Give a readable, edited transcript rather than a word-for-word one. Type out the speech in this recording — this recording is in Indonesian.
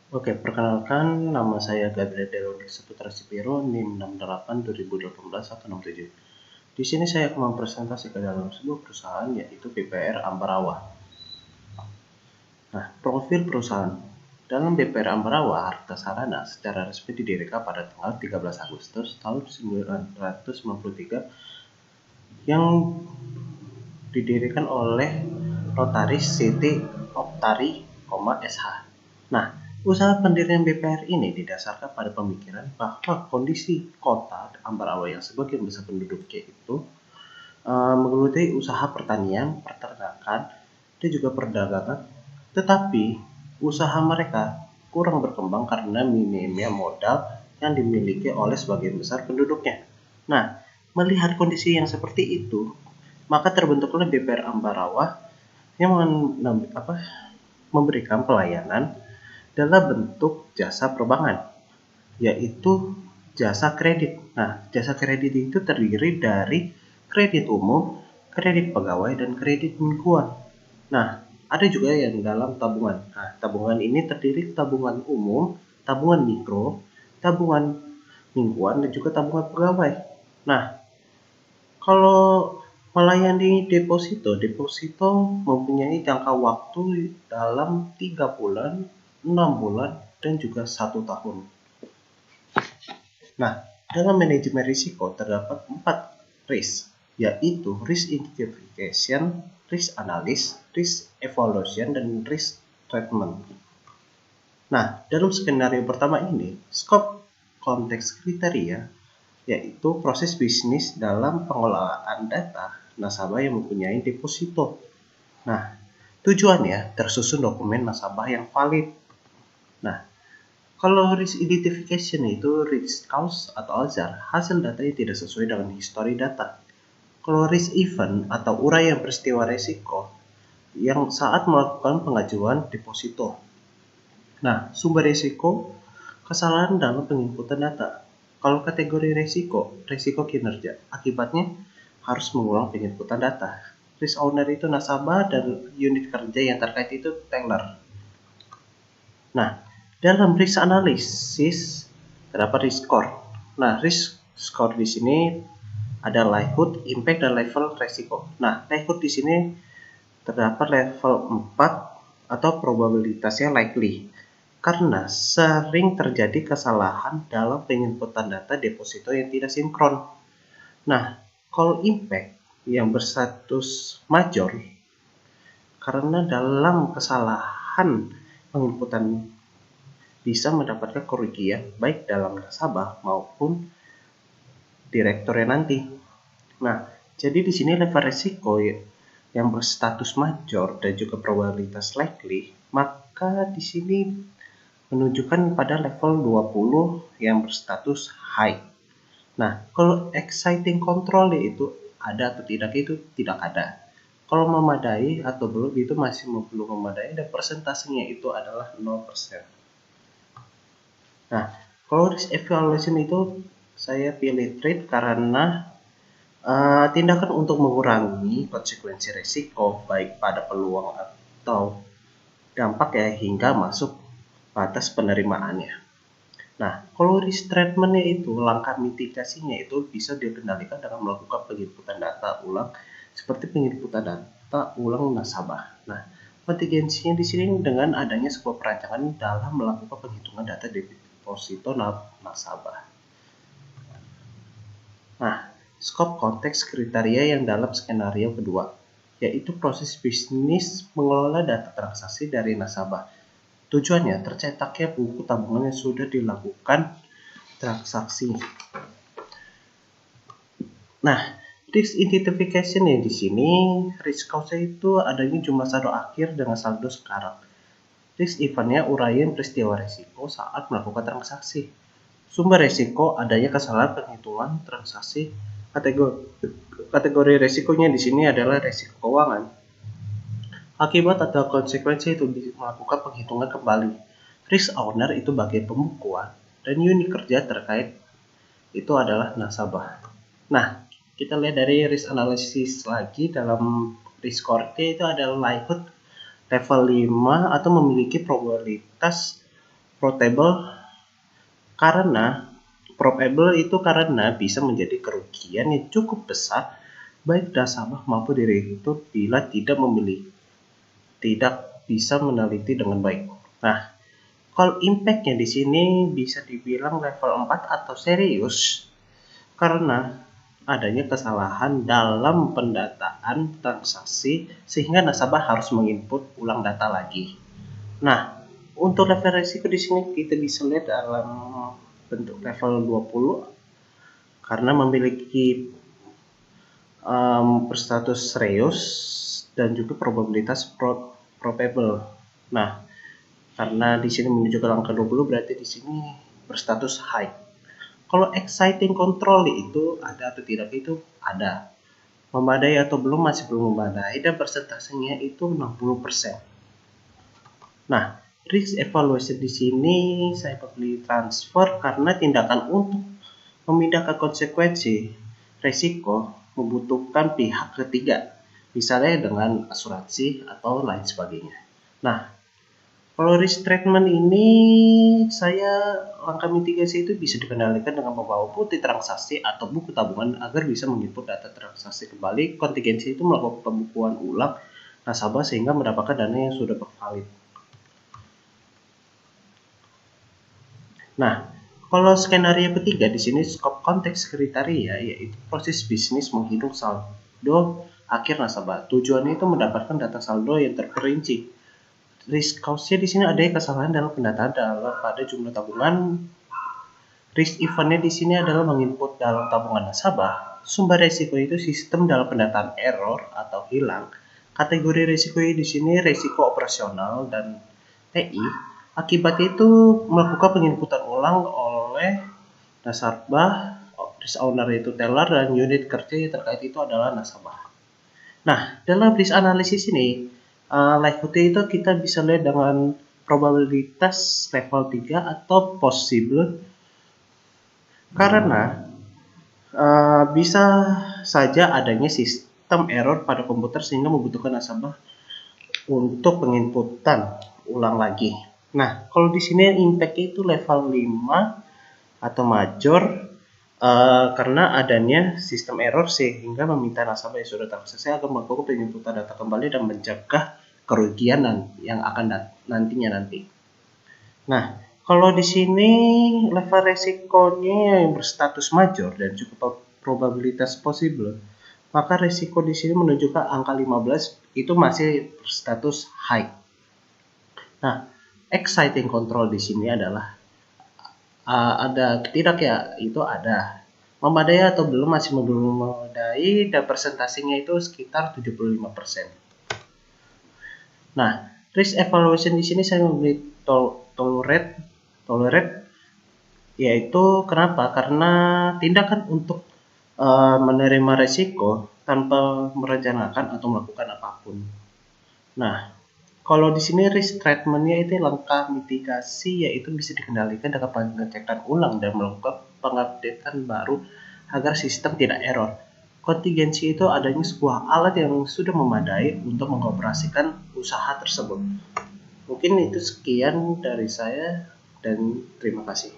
Oke, perkenalkan nama saya Gabriel Deloni Saputra Sipiro, NIM 68 2018 167. Di sini saya akan mempresentasikan dalam sebuah perusahaan yaitu BPR Ambarawa. Nah, profil perusahaan. Dalam BPR Ambarawa, Harta Sarana secara resmi didirikan pada tanggal 13 Agustus tahun 1993 yang didirikan oleh Notaris Siti Oktari, SH. Nah, usaha pendirian BPR ini didasarkan pada pemikiran bahwa kondisi kota Ambarawa yang sebagian besar penduduknya itu menggeluti usaha pertanian, peternakan, dan juga perdagangan, tetapi usaha mereka kurang berkembang karena minimnya modal yang dimiliki oleh sebagian besar penduduknya. Nah, melihat kondisi yang seperti itu, maka terbentuklah BPR Ambarawa yang memberikan pelayanan dalam bentuk jasa perbankan, yaitu jasa kredit. Nah, jasa kredit itu terdiri dari kredit umum, kredit pegawai, dan kredit mingguan. Nah, ada juga yang dalam tabungan. Nah, tabungan ini terdiri tabungan umum, tabungan mikro, tabungan mingguan, dan juga tabungan pegawai. Nah, kalau melayani deposito mempunyai jangka waktu dalam 3 bulan, 6 bulan, dan juga 1 tahun. Nah, dalam manajemen risiko terdapat 4 risk, yaitu risk identification, risk analysis, risk evaluation, dan risk treatment. Nah, dalam skenario pertama ini, scope konteks kriteria yaitu proses bisnis dalam pengelolaan data nasabah yang mempunyai deposito. Nah, tujuannya tersusun dokumen nasabah yang valid. Nah, kalau risk identification itu risk cause atau hazard, hasil data yang tidak sesuai dengan histori data. Kalau risk event atau uraian peristiwa resiko yang saat melakukan pengajuan deposito. Nah, sumber risiko, kesalahan dalam penginputan data. Kalau kategori risiko kinerja, akibatnya harus mengulang penginputan data. Risk owner itu nasabah dan unit kerja yang terkait itu teller. Nah, dalam risk analisis terdapat risk score. Nah, risk score di sini ada likelihood, impact, dan level resiko. Nah, likelihood di sini terdapat level 4 atau probabilitasnya likely. Karena sering terjadi kesalahan dalam penginputan data deposito yang tidak sinkron. Nah, kalau impact yang berstatus major, karena dalam kesalahan penginputan bisa mendapatkan kerugian baik dalam nasabah maupun direkturnya nanti. Nah, jadi di sini level risiko yang berstatus major dan juga probabilitas likely, maka di sini menunjukkan pada level 20 yang berstatus high. Nah, kalau exciting control itu ada atau tidak itu tidak ada. Kalau memadai atau belum itu masih belum memadai dan persentasenya itu adalah 0%. Nah, kalau risk evaluation itu saya pilih trade karena tindakan untuk mengurangi konsekuensi risiko baik pada peluang atau dampak hingga masuk batas penerimaannya. Nah, kalau risk treatment-nya itu langkah mitigasinya itu bisa dikendalikan dengan melakukan penginputan data ulang seperti penginputan data ulang nasabah. Nah, kontingensinya di sini dengan adanya sebuah perancangan dalam melakukan penghitungan data deposito nasabah. Nah, skop konteks kriteria yang dalam skenario kedua, yaitu proses bisnis mengelola data transaksi dari nasabah. Tujuannya tercetaknya buku tabungan yang sudah dilakukan transaksi. Nah, risk identification yang di sini risk cause itu adanya jumlah saldo akhir dengan saldo sekarang. Risk eventnya uraian peristiwa risiko saat melakukan transaksi. Sumber risiko adanya kesalahan penghitungan transaksi. Kategori risikonya di sini adalah risiko keuangan. Akibat atau konsekuensi itu melakukan penghitungan kembali. Risk owner itu bagian pembukuan dan unit kerja terkait itu adalah nasabah. Nah, kita lihat dari risk analysis lagi dalam risk score itu adalah likelihood level 5 atau memiliki probabilitas probable itu karena bisa menjadi kerugian yang cukup besar baik nasabah maupun direktur bila tidak bisa meneliti dengan baik. Nah, kalau impact-nya di sini bisa dibilang level 4 atau serius karena adanya kesalahan dalam pendataan transaksi sehingga nasabah harus menginput ulang data lagi. Nah, untuk level risiko di sini kita bisa lihat dalam bentuk level 20 karena memiliki berstatus serius dan juga probabilitas probable. Nah, karena di sini menunjukkan angka 20 berarti di sini berstatus high. Kalau exciting control itu ada atau tidak itu ada. Memadai atau belum masih belum memadai dan persentasenya itu 60%. Nah, risk evaluation di sini saya pilih transfer karena tindakan untuk memindahkan konsekuensi risiko membutuhkan pihak ketiga, misalnya dengan asuransi atau lain sebagainya. Nah, kalau risk treatment ini langkah mitigasi itu bisa dikendalikan dengan membawa putih transaksi atau buku tabungan agar bisa menginput data transaksi kembali. Kontingensi itu melakukan pembukuan ulang nasabah sehingga mendapatkan dana yang sudah valid. Nah, kalau skenario ketiga di sini skop konteks kriteria yaitu proses bisnis menghitung saldo akhir nasabah. Tujuannya itu mendapatkan data saldo yang terperinci. Risk cause-nya di sini ada kesalahan dalam pendataan pada jumlah tabungan. Risk event-nya di sini adalah menginput dalam tabungan nasabah. Sumber risiko itu sistem dalam pendataan error atau hilang. Kategori risiko di sini risiko operasional dan TI. Akibatnya itu melakukan penginputan ulang oleh nasabah, risk owner itu teller, dan unit kerja yang terkait itu adalah nasabah. Nah, dalam risk analisis ini, likelihood itu kita bisa lihat dengan probabilitas level 3 atau possible karena bisa saja adanya sistem error pada komputer sehingga membutuhkan nasabah untuk penginputan ulang lagi. Nah, kalau di sini impact itu level 5 atau major karena adanya sistem error sehingga meminta nasabah yang sudah transaksi agar melakukan penginputan data kembali dan mencegah kerugian yang akan nantinya. Nah, kalau di sini level resikonya yang berstatus major dan cukup probabilitas possible, maka resiko di sini menunjukkan angka 15 itu masih berstatus high. Nah, exciting control di sini adalah ada tidak ya, itu ada. Memadai atau belum masih belum memadai dan presentasinya itu sekitar 75%. Nah, risk evaluation di sini saya memberi tolerate yaitu kenapa? Karena tindakan untuk menerima resiko tanpa merencanakan atau melakukan apapun. Nah, kalau di sini risk treatment-nya itu langkah mitigasi yaitu bisa dikendalikan dengan pengecekan ulang dan melakukan pengupdatean baru agar sistem tidak error. Kontingensi itu adanya sebuah alat yang sudah memadai untuk mengoperasikan usaha tersebut. Mungkin itu sekian dari saya dan terima kasih.